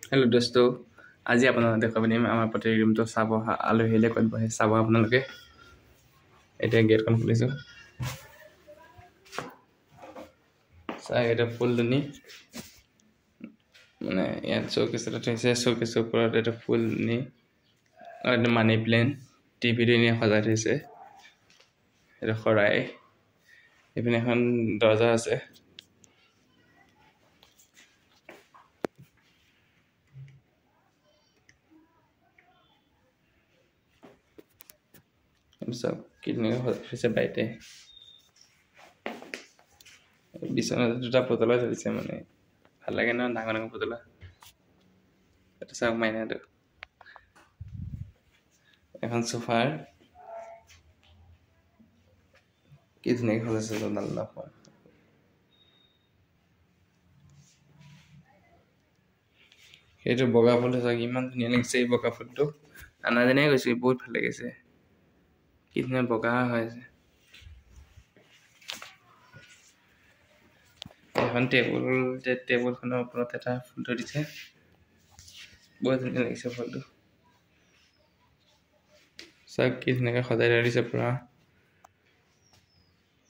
hello दोस्तों आज আপোনালোকে দেখাব নিম আমাৰ প্ৰতি ৰুমটো চাব আলহীলে ক'ত বহে চাব আপোনালোকে এটা গেটখন খুলিছো চাই এটা ফুলদনি মানে ইয়াত শোকেস এটা থৈছে শোকেসৰ ওপৰত এটা ফুলদনি আৰু মানি প্লেন টিভি দনি সজাই থৈছে এটা খৰাই এপিনে এখন দৰজা আছে सब कितने से बैठे बिछना दुटा पुतला ধৰিছে মানে ভাল লাগে না ডাঙৰ ডাঙৰ পুতলা এটা সব মাইনাটো এখন সোফাৰ কিতনে খলছে তো আল্লাহ এইটো বগা ফুল আছে ইমান ধুনীয়া লাগিছে এই বগা ফুলটো আনাজনে কৈছে বহুত ভাল লাগিছে कितने बगा है এখন টেবুল খনৰ ওপৰত এটা ফুল ধৰিছে বহুত ধুনীয়া লাগিছে ফুলটো সব কিতনে সজাই ধৰিছে পুৰা